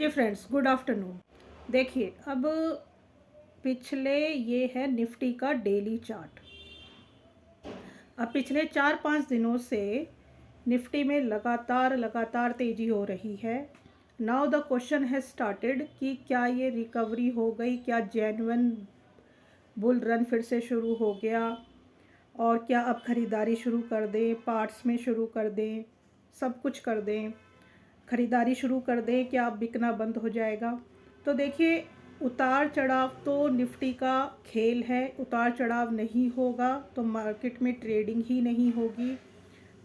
जी friends, good afternoon. देखिए, अब पिछले ये है निफ्टी का डेली चार्ट। अब पिछले 4-5 दिनों से निफ्टी में लगातार तेज़ी हो रही है। Now the question has started कि क्या ये रिकवरी हो गई, क्या जेन्युइन बुल रन फिर से शुरू हो गया और क्या अब ख़रीदारी शुरू कर दें, पार्ट्स में शुरू कर दें, सब कुछ कर दें, ख़रीदारी शुरू कर दें, क्या अब बिकना बंद हो जाएगा। तो देखिए, उतार चढ़ाव तो निफ्टी का खेल है। उतार चढ़ाव नहीं होगा तो मार्केट में ट्रेडिंग ही नहीं होगी,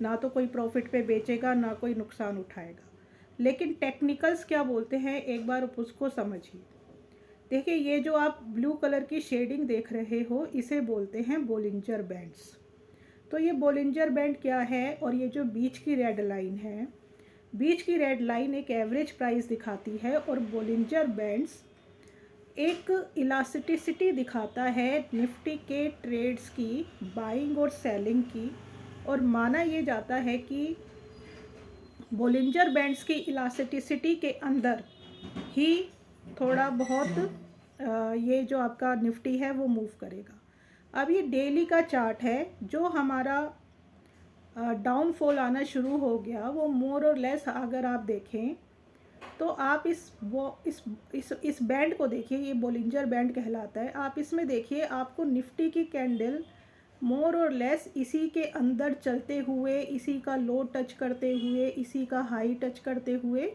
ना तो कोई प्रॉफिट पे बेचेगा, ना कोई नुकसान उठाएगा। लेकिन टेक्निकल्स क्या बोलते हैं, एक बार उसको समझिए। देखिए, ये जो आप ब्लू कलर की शेडिंग देख रहे हो, इसे बोलते हैं बोलिंजर बैंड्स। तो ये बोलिंजर बैंड क्या है, और ये जो बीच की रेड लाइन है, बीच की रेड लाइन एक एवरेज प्राइस दिखाती है और बोलिंजर बैंड्स एक इलास्टिसिटी दिखाता है निफ्टी के ट्रेड्स की, बाइंग और सेलिंग की। और माना ये जाता है कि बोलिंजर बैंड्स की इलास्टिसिटी के अंदर ही थोड़ा बहुत ये जो आपका निफ्टी है वो मूव करेगा। अब ये डेली का चार्ट है, जो हमारा डाउनफॉल आना शुरू हो गया, वो मोर और लेस अगर आप देखें तो आप इस बैंड को देखिए, ये बोलिंजर बैंड कहलाता है। आप इसमें देखिए, आपको निफ्टी की कैंडल मोर और लेस इसी के अंदर चलते हुए, इसी का लो टच करते हुए, इसी का हाई टच करते हुए,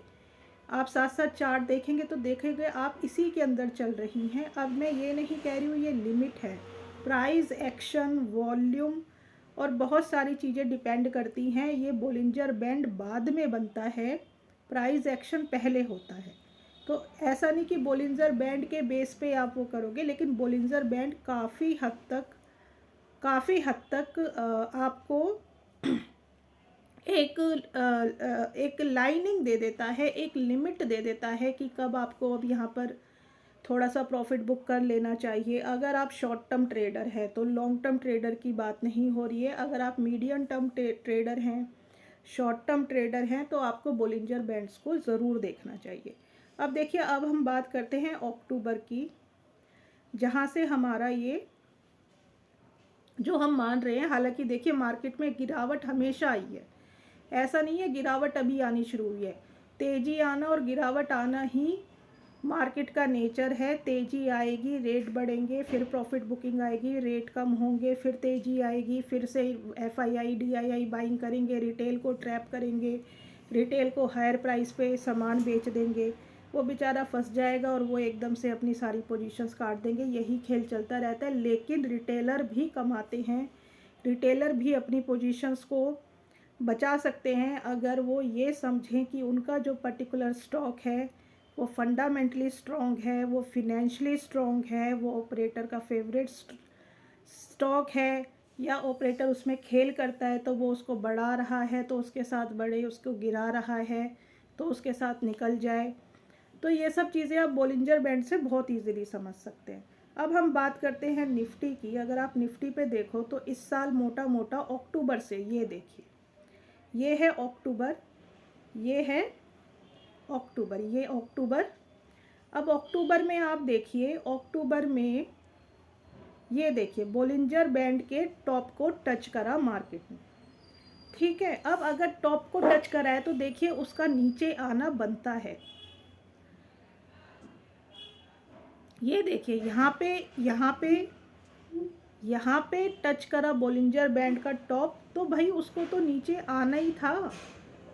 आप साथ साथ चार्ट देखेंगे तो देखेंगे आप इसी के अंदर चल रही हैं। अब मैं ये नहीं कह रही हूँ ये लिमिट है, प्राइस एक्शन, वॉल्यूम और बहुत सारी चीज़ें डिपेंड करती हैं। ये बोलिंजर बैंड बाद में बनता है, प्राइस एक्शन पहले होता है। तो ऐसा नहीं कि बोलिंजर बैंड के बेस पे आप वो करोगे, लेकिन बोलिंजर बैंड काफ़ी हद तक आपको एक लाइनिंग दे देता है, एक लिमिट दे देता है कि कब आपको अब यहाँ पर थोड़ा सा प्रॉफिट बुक कर लेना चाहिए। अगर आप शॉर्ट टर्म ट्रेडर हैं तो लॉन्ग टर्म ट्रेडर की बात नहीं हो रही है। अगर आप मीडियम टर्म ट्रेडर हैं, शॉर्ट टर्म ट्रेडर हैं, तो आपको बोलिंजर बैंड्स को ज़रूर देखना चाहिए। अब देखिए, अब हम बात करते हैं अक्टूबर की, जहाँ से हमारा ये जो हम मान रहे हैं, हालांकि देखिए मार्केट में गिरावट हमेशा आई है, ऐसा नहीं है गिरावट अभी आनी शुरू हुई है। तेज़ी आना और गिरावट आना ही मार्केट का नेचर है। तेज़ी आएगी, रेट बढ़ेंगे, फिर प्रॉफिट बुकिंग आएगी, रेट कम होंगे, फिर तेज़ी आएगी, फिर से FII DII बाइंग करेंगे, रिटेल को ट्रैप करेंगे, रिटेल को हायर प्राइस पे सामान बेच देंगे, वो बेचारा फंस जाएगा और वो एकदम से अपनी सारी पोजीशंस काट देंगे। यही खेल चलता रहता है। लेकिन रिटेलर भी कमाते हैं, रिटेलर भी अपनी पोजीशंस को बचा सकते हैं अगर वो ये समझें कि उनका जो पर्टिकुलर स्टॉक है वो फंडामेंटली स्ट्रॉन्ग है, वो फिनेंशियली स्ट्रॉन्ग है, वो ऑपरेटर का फेवरेट स्टॉक है, या ऑपरेटर उसमें खेल करता है तो वो उसको बढ़ा रहा है तो उसके साथ बढ़े, उसको गिरा रहा है तो उसके साथ निकल जाए। तो ये सब चीज़ें आप बोलिंजर बैंड से बहुत ईजीली समझ सकते हैं। अब हम बात करते हैं निफ्टी की। अगर आप निफ्टी पे देखो तो इस साल मोटा मोटा अक्टूबर से, ये देखिए, ये है अक्टूबर, ये है अक्टूबर, ये अक्टूबर। अब अक्टूबर में आप देखिए, अक्टूबर में ये देखिए बोलिंजर बैंड के टॉप को टच करा मार्केट में, ठीक है। अब अगर टॉप को टच करा है तो देखिए उसका नीचे आना बनता है। ये देखिए यहाँ पे टच करा बोलिंजर बैंड का टॉप, तो भाई उसको तो नीचे आना ही था।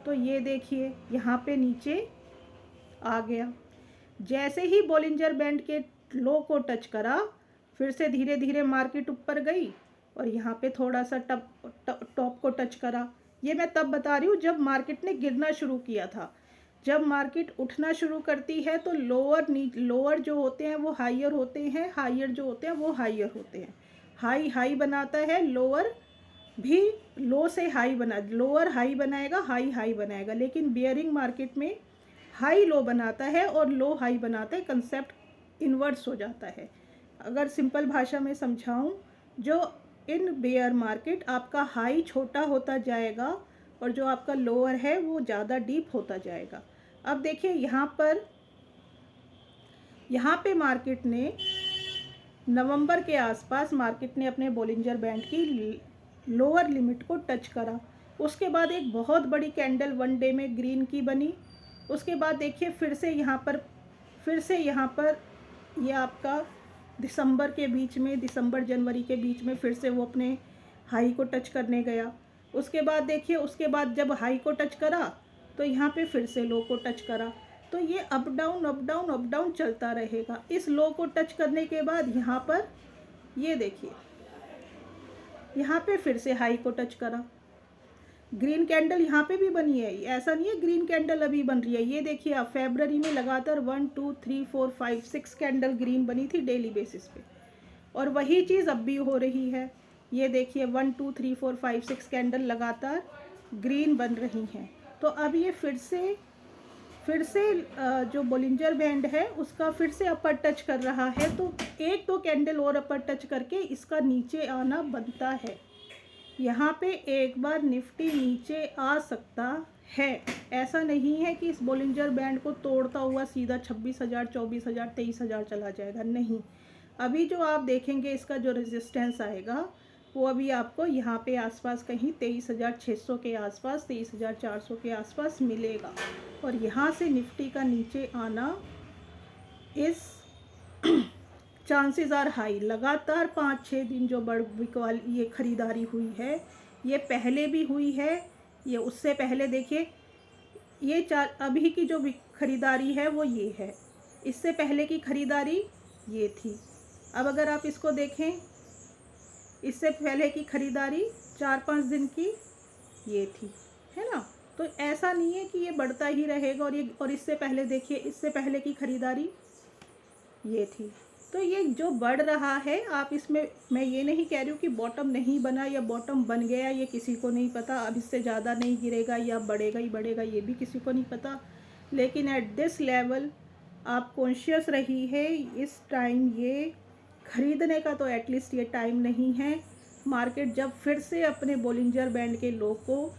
तो ये देखिए यहाँ पे नीचे आ गया। जैसे ही बोलिंजर बैंड के लो को टच करा, फिर से धीरे धीरे मार्केट ऊपर गई और यहाँ पे थोड़ा सा टॉप को टच करा। ये मैं तब बता रही हूँ जब मार्केट ने गिरना शुरू किया था। जब मार्केट उठना शुरू करती है तो लोअर जो होते हैं वो हाइयर होते हैं, हाइयर जो होते हैं वो हाइयर होते हैं। हाई बनाता है, लोअर भी लो से हाई बना, लोअर हाई बनाएगा, हाई बनाएगा। लेकिन बियरिंग मार्केट में हाई लो बनाता है और लो हाई बनाता है, कंसेप्ट इन्वर्स हो जाता है। अगर सिंपल भाषा में समझाऊं, जो इन बेयर मार्केट आपका हाई छोटा होता जाएगा और जो आपका लोअर है वो ज़्यादा डीप होता जाएगा। अब देखिए यहाँ पर यहाँ पे मार्केट ने नवंबर के आसपास मार्केट ने अपने बोलिंजर बैंड की लोअर लिमिट को टच करा। उसके बाद एक बहुत बड़ी कैंडल वन डे में ग्रीन की बनी। उसके बाद देखिए फिर से यहाँ पर ये आपका दिसंबर के बीच में, दिसंबर जनवरी के बीच में फिर से वो अपने हाई को टच करने गया। उसके बाद देखिए, उसके बाद जब हाई को टच करा तो यहाँ पे फिर से लो को टच करा। तो ये up down up down up down चलता रहेगा। इस लो को टच करने के बाद यहाँ पर ये देखिए, यहाँ पे फिर से हाई को टच करा। ग्रीन कैंडल यहाँ पे भी बनी है, ऐसा नहीं है ग्रीन कैंडल अभी बन रही है। ये देखिए आप, फरवरी में लगातार 1 2 3 4 5 6 कैंडल ग्रीन बनी थी डेली बेसिस पे, और वही चीज़ अब भी हो रही है। ये देखिए 1 2 3 4 5 6 कैंडल लगातार ग्रीन बन रही हैं। तो अब ये फिर से जो बोलिंजर बैंड है उसका फिर से अपर टच कर रहा है। तो एक दो कैंडल और अपर टच करके इसका नीचे आना बनता है। यहाँ पे एक बार निफ्टी नीचे आ सकता है, ऐसा नहीं है कि इस बोलिंजर बैंड को तोड़ता हुआ सीधा 26,000 24,000 23,000 चला जाएगा, नहीं। अभी जो आप देखेंगे इसका जो रेजिस्टेंस आएगा वो अभी आपको यहाँ पे आसपास कहीं 23,600 के आसपास, 23,400 के आसपास मिलेगा। और यहाँ से निफ्टी का नीचे आना इस चांसेस आर हाई। लगातार 5-6 दिन जो बड़ वाली ये ख़रीदारी हुई है, ये पहले भी हुई है, ये उससे पहले देखिए, ये अभी की जो ख़रीदारी है वो ये है, इससे पहले की ख़रीदारी ये थी। अब अगर आप इसको देखें, इससे पहले की ख़रीदारी 4-5 दिन की ये थी, है ना। तो ऐसा नहीं है कि ये बढ़ता ही रहेगा। और इससे पहले देखिए, इससे पहले की ख़रीदारी ये थी। तो ये जो बढ़ रहा है, आप इसमें, मैं ये नहीं कह रही हूँ कि बॉटम नहीं बना या बॉटम बन गया, ये किसी को नहीं पता। अब इससे ज़्यादा नहीं गिरेगा या बढ़ेगा ही बढ़ेगा, ये भी किसी को नहीं पता। लेकिन एट दिस लेवल आप कॉन्शियस रही है। इस टाइम ये खरीदने का तो एटलीस्ट ये टाइम नहीं है। मार्केट जब फिर से अपने बोलिंजर बैंड के लो को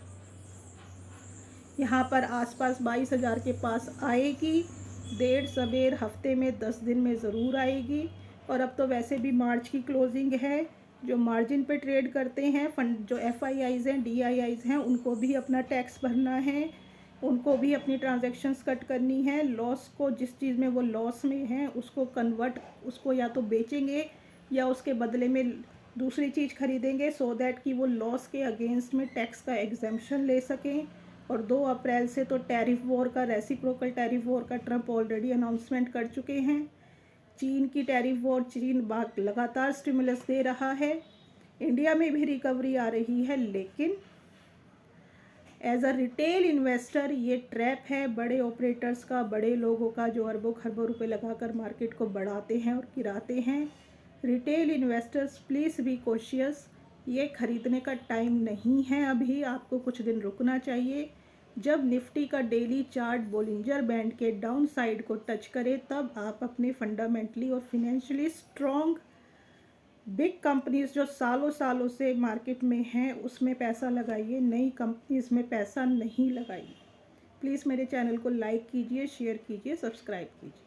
यहाँ पर आसपास 22,000 के पास आएगी, देर सबेर हफ्ते में 10 दिन में ज़रूर आएगी। और अब तो वैसे भी मार्च की क्लोजिंग है। जो मार्जिन पे ट्रेड करते हैं फंड, जो FIIs हैं, DIIs हैं, उनको भी अपना टैक्स भरना है, उनको भी अपनी ट्रांजैक्शंस कट करनी है। लॉस को, जिस चीज़ में वो लॉस में हैं उसको उसको या तो बेचेंगे या उसके बदले में दूसरी चीज़ खरीदेंगे, सो दैट कि वो लॉस के अगेंस्ट में टैक्स का एग्जम्पशन ले सकें। और 2 अप्रैल से तो टैरिफ वॉर का, रेसिप्रोकल टैरिफ वॉर का ट्रंप ऑलरेडी अनाउंसमेंट कर चुके हैं। चीन की टैरिफ वॉर, चीन लगातार स्टिमुलस दे रहा है। इंडिया में भी रिकवरी आ रही है, लेकिन एज अ रिटेल इन्वेस्टर ये ट्रैप है बड़े ऑपरेटर्स का, बड़े लोगों का, जो अरबों खरबों रुपए लगाकर मार्केट को बढ़ाते हैं और गिराते हैं। Retail investors please be cautious. ये खरीदने का टाइम नहीं है अभी, आपको कुछ दिन रुकना चाहिए। जब निफ्टी का डेली चार्ट बोलिंजर बैंड के डाउन साइड को टच करे, तब आप अपने फंडामेंटली और फिनेंशियली स्ट्रॉन्ग बिग कंपनीज जो सालों सालों से मार्केट में हैं उसमें पैसा लगाइए, नई कंपनीज में पैसा नहीं लगाइए। प्लीज़ मेरे चैनल को लाइक कीजिए, शेयर कीजिए, सब्सक्राइब कीजिए।